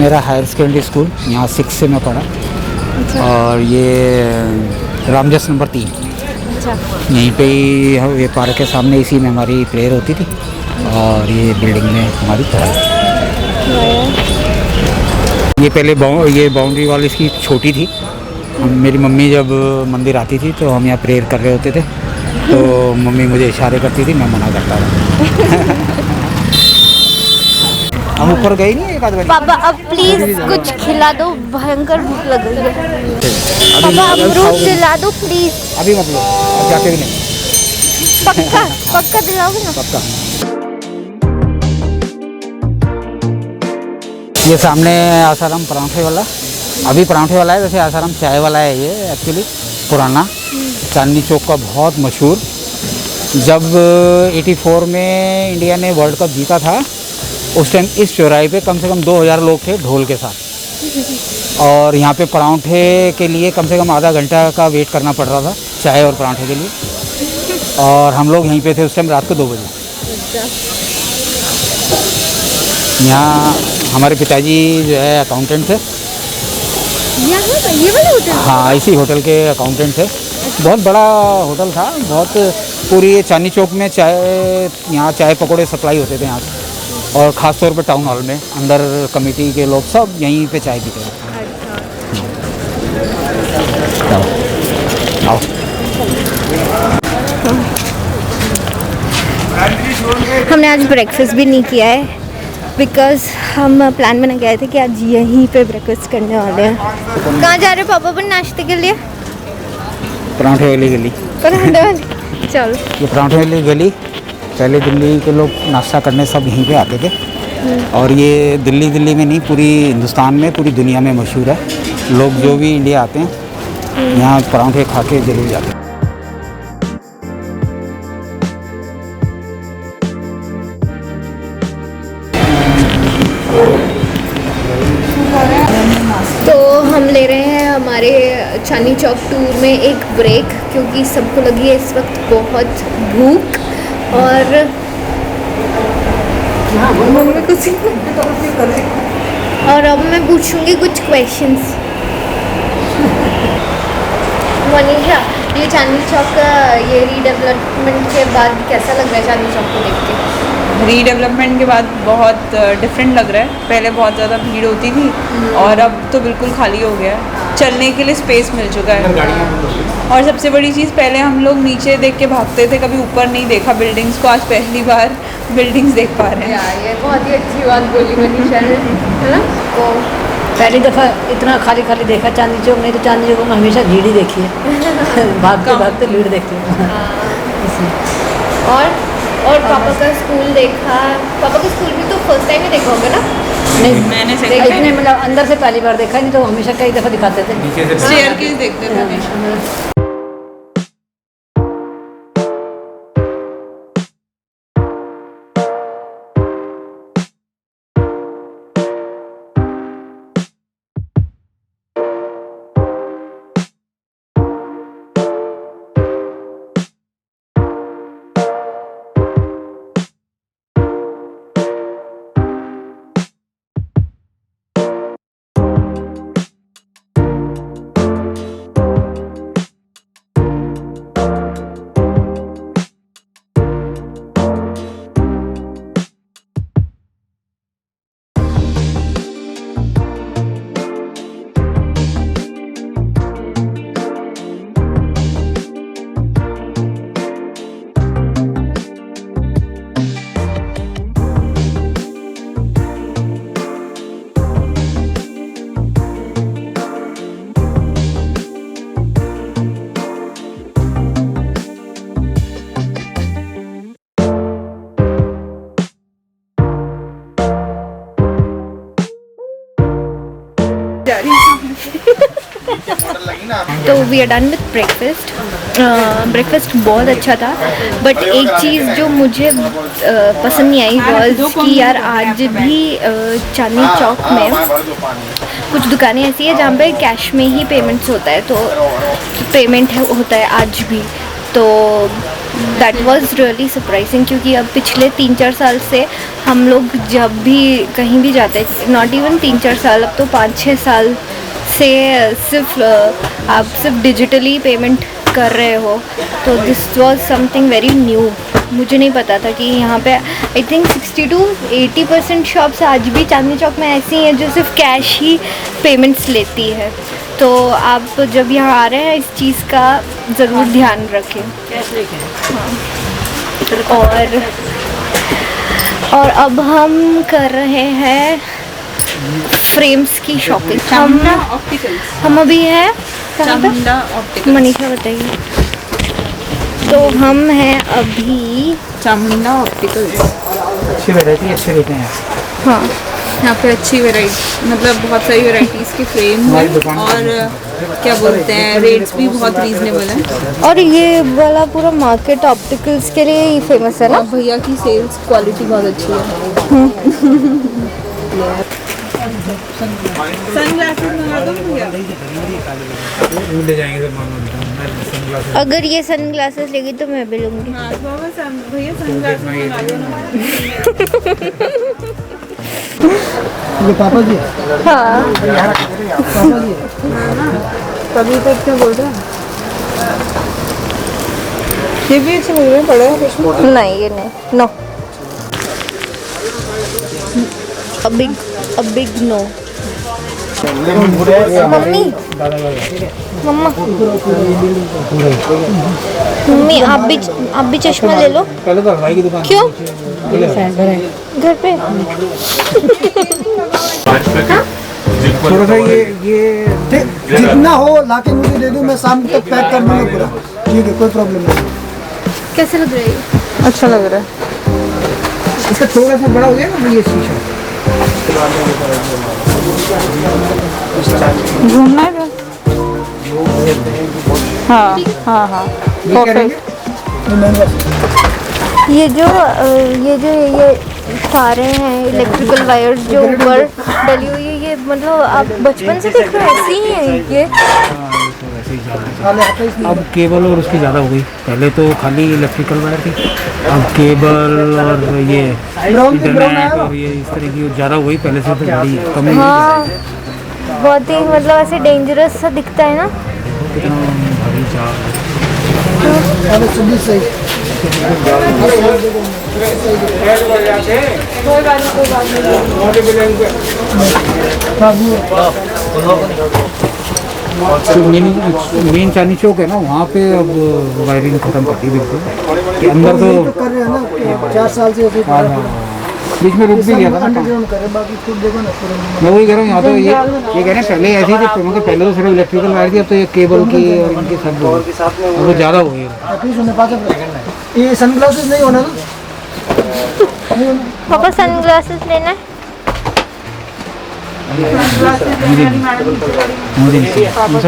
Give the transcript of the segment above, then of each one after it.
मेरा higher secondary school, यहाँ 6 से मैं पढ़ा। अच्छा। और ये रामजस नंबर 3, अच्छा। यहीं पे ही ये पार्क के सामने, इसी में हमारी प्रेयर होती थी और ये बिल्डिंग में हमारी पढ़ाई। ये पहले ये बाउंड्री वॉल इसकी छोटी थी। मेरी मम्मी जब मंदिर आती थी तो हम यहाँ प्रेयर कर रहे होते थे, तो मम्मी मुझे इशारे करती थी, मैं मना करता था। हम ऊपर गए नहीं एक आध बार। पापा अब प्लीज कुछ खिला दो, भयंकर भूख लग रही है। पापा अमरूद दिला दो प्लीज। अभी मत लो, अब जाके भी नहीं। पक्का पक्का दिलाओगे ना? पक्का। ये सामने आसाराम परांठे वाला, अभी परांठे वाला है, वैसे आसाराम चाय वाला है ये एक्चुअली पुराना, चांदनी चौक का बहुत मशहूर। जब 84 में इंडिया ने वर्ल्ड कप जीता था, उस टाइम इस चौराहे पे कम से कम 2000 लोग थे ढोल के साथ, और यहाँ पे परांठे के लिए कम से कम आधा घंटा का वेट करना पड़ रहा था, चाय और परांठे के लिए। और हम लोग यहीं पे थे उस टाइम रात को 2 बजे। यहाँ हमारे पिताजी जो है अकाउंटेंट थे। ये वाला होटल? हाँ, इसी होटल के अकाउंटेंट थे। बहुत बड़ा होटल था, बहुत पूरी चांदनी चौक में चाय, यहाँ चाय पकौड़े सप्लाई होते थे यहाँ से, और ख़ास तौर पे टाउन हॉल में अंदर कमेटी के लोग सब यहीं पे चाय पीते थे। आओ। हमने आज ब्रेकफास्ट भी नहीं किया है, बिकॉज हम प्लान बना गए थे कि आज यहीं पे ब्रेकफास्ट करने वाले हैं। कहाँ जा रहे हो पापा अपन नाश्ते के लिए? परांठे वाली गली। परांठे वाली, चलो। ये परांठे वाली गली, पहले दिल्ली के लोग नाश्ता करने सब यहीं पे आते थे, और ये दिल्ली में नहीं, पूरी हिंदुस्तान में, पूरी दुनिया में मशहूर है। लोग जो भी इंडिया आते हैं यहाँ परांठे खा के जरूर जाते हैं। तो हम ले रहे हैं हमारे चांदनी चौक टूर में एक ब्रेक, क्योंकि सबको लगी है इस वक्त बहुत भूख, और और अब मैं पूछूंगी कुछ क्वेश्चंस। मनीषा, ये चांदनी चौक का ये रीडेवलपमेंट के बाद कैसा लग रहा है चांदनी चौक को देख के? रीडेवलपमेंट के बाद बहुत डिफरेंट लग रहा है। पहले बहुत ज़्यादा भीड़ होती थी और अब तो बिल्कुल खाली हो गया है, चलने के लिए स्पेस मिल चुका है। और सबसे बड़ी चीज़, पहले हम लोग नीचे देख के भागते थे, कभी ऊपर नहीं देखा बिल्डिंग्स को, आज पहली बार बिल्डिंग्स देख पा रहे हैं। ये बहुत ही अच्छी बात बोली मनीषा ने, है ना? तो पहली दफ़ा इतना खाली खाली देखा चांदनी चौक, नहीं तो चांदनी चौक में हमेशा भीड़ ही देखी है। भागते भागते भीड़ देखती हूँ। और पापा का स्कूल देखा? पापा का स्कूल भी तो फर्स्ट टाइम ही देखा होगा ना? नहीं, मैंने इतने मतलब अंदर से पहली बार देखा, नहीं तो हमेशा कई दफ़ा दिखाते थे। स्टेयरकेस देखते थे हमेशा। तो we are done with breakfast. Breakfast बहुत अच्छा था, बट एक चीज़ जो मुझे पसंद नहीं आई वॉज कि यार आज भी चांदनी चौक में कुछ दुकानें ऐसी है जहाँ पे कैश में ही पेमेंट्स होता है, तो पेमेंट होता है आज भी। तो दैट वाज रियली सरप्राइजिंग, क्योंकि अब पिछले 3-4 साल से हम लोग जब भी कहीं भी जाते हैं, नॉट इवन 3-4 साल, अब तो 5-6 साल से सिर्फ आप सिर्फ डिजिटली पेमेंट कर रहे हो, तो this was something very new. मुझे नहीं पता था कि यहाँ पे आई थिंक 60 to 80% शॉप्स आज भी चांदनी चौक में ऐसी हैं जो सिर्फ कैश ही पेमेंट्स लेती है। तो आप जब यहाँ आ रहे हैं इस चीज़ का ज़रूर ध्यान रखें। कैश लेके और अब हम कर रहे हैं फ्रेम्स की शॉपिंग। हम अभी हैं कहाँ पे? मनीषा बताइए। तो हम हैं अभी चामुंडा ऑप्टिकल्स। अच्छी वैरायटी, अच्छे रेट हैं। हाँ, यहाँ पे अच्छी वैरायटी, मतलब बहुत सारी वैरायटीज़ के फ्रेम हैं और क्या बोलते हैं, रेट्स भी बहुत रीजनेबल हैं। और ये वाला पूरा मार्केट ऑप्टिकल्स के लिए ही फेमस है ना? और भैया की सेल्स क्वालिटी बहुत अच्छी है। सनग्लासेस मंगा दो भैया। ले जाएंगे सनग्लासेस। अगर ये सनग्लासेस लेगी तो मैं भी लूँगी। हाँ भैया सनग्लासेस मंगा दो ना। ये पापा जी। हाँ, पापा जी तभी तो क्या बोल रहे हैं। ये भी अच्छे मिल रहे हैं, पड़े हैं कुछ में। नहीं ये नहीं, no, a big no। Mummy, mama, mummy आप भी चश्मा ले लो। पहले तो हलवाई की दुकान। क्यों? घर पे। थोड़ा सा ये जितना हो लाके मुझे दे दो, मैं शाम तक पैक कर दूंगा पूरा। ठीक है, कोई प्रॉब्लम नहीं। कैसे लग रहा है? अच्छा लग रहा है। इसका थोड़ा सा बड़ा हो जाएगा ना ये शीशा। घूमना है। हाँ हाँ हाँ, परफेक्ट। ये तारे हैं, इलेक्ट्रिकल वायर्स जो ऊपर डली हुई है, ये मतलब आप बचपन से देख रहे हो ऐसी ही है ये? अब केबल और उसकी ज़्यादा हो गई। पहले तो खाली इलेक्ट्रिकल वायर थी, अब केबल और ये इंटरनेट और ये इस तरह की ज़्यादा हो गई। पहले से तो बड़ी कम ही। हाँ, बहुत ही मतलब ऐसे डेंजरस सा दिखता है ना। कितना भारी चार्ज। मेन चांदनी चौक है ना, वहाँ पे अब वायरिंग खत्म कर दी बिल्कुल। कि अंदर तो कर रहे हैं ना 4 साल से। बीच में रुक भी गया था ना। अंडरग्राउंड कर रहे हैं, बाकी खुद देखो ना पूरा। मैं वही कह रहा हूँ, यहाँ तो ये कह रहे हैं पहले ऐसी थी, क्योंकि पहले तो सिर्फ इलेक्ट्रिकल वायर थी, अब तो ये केबल की और इनकी सब अब तो ज़्यादा हो गई है। ये सनग्लासेस नहीं होना ना। पापा सनग्लासेस लेना है? मुझे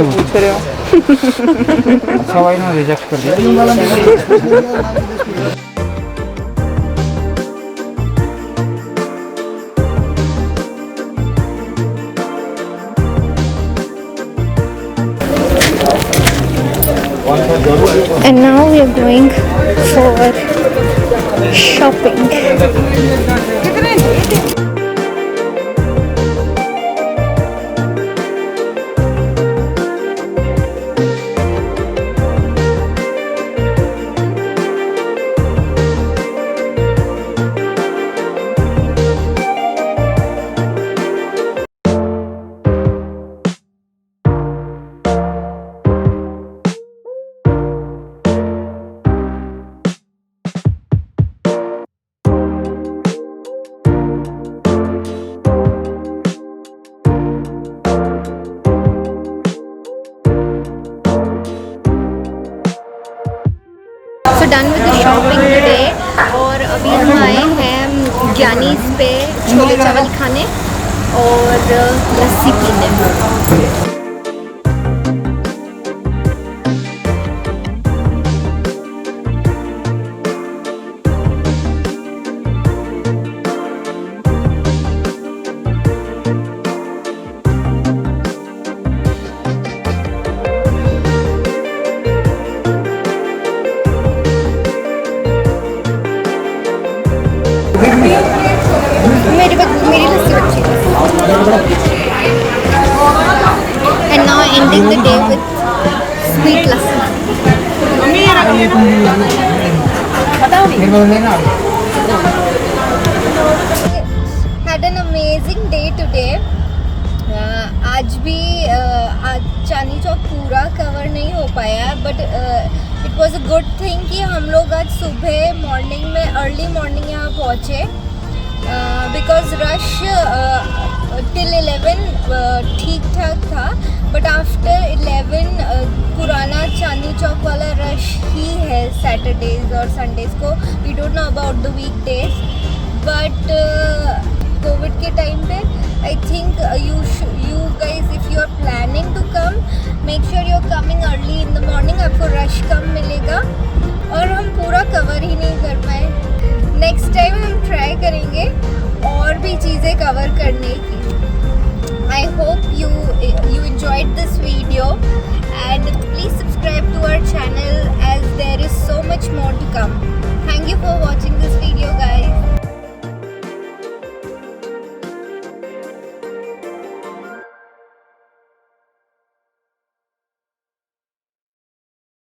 पूछ रहे हो। अच्छा भाई ना रिजेक्ट कर दिया। And now we are going for shopping. So done with the shopping today, और अभी हम आए हैं ज्ञानीज पे छोले चावल खाने और लस्सी पीने। Had an amazing day today. आज भी आज चांदनी चौक पूरा कवर नहीं हो पाया, but it was a good thing कि हम लोग आज सुबह मॉर्निंग में अर्ली मॉर्निंग यहाँ पहुँचे, बिकॉज रश टिल 11 ठीक ठाक था, बट आफ्टर 11 पुराना चांदनी चौक वाला रश ही है सैटरडेज और संडेज को. We don't know about the week days, but Covid के टाइम पे I think you guys if you are planning to come, make sure you are coming early in the morning. आपको rush कम मिलेगा और हम पूरा cover ही नहीं कर पाए. नेक्स्ट टाइम हम ट्राई करेंगे और भी चीज़ें कवर करने की. I hope you enjoyed this video and please subscribe to our channel as there is so much more to come.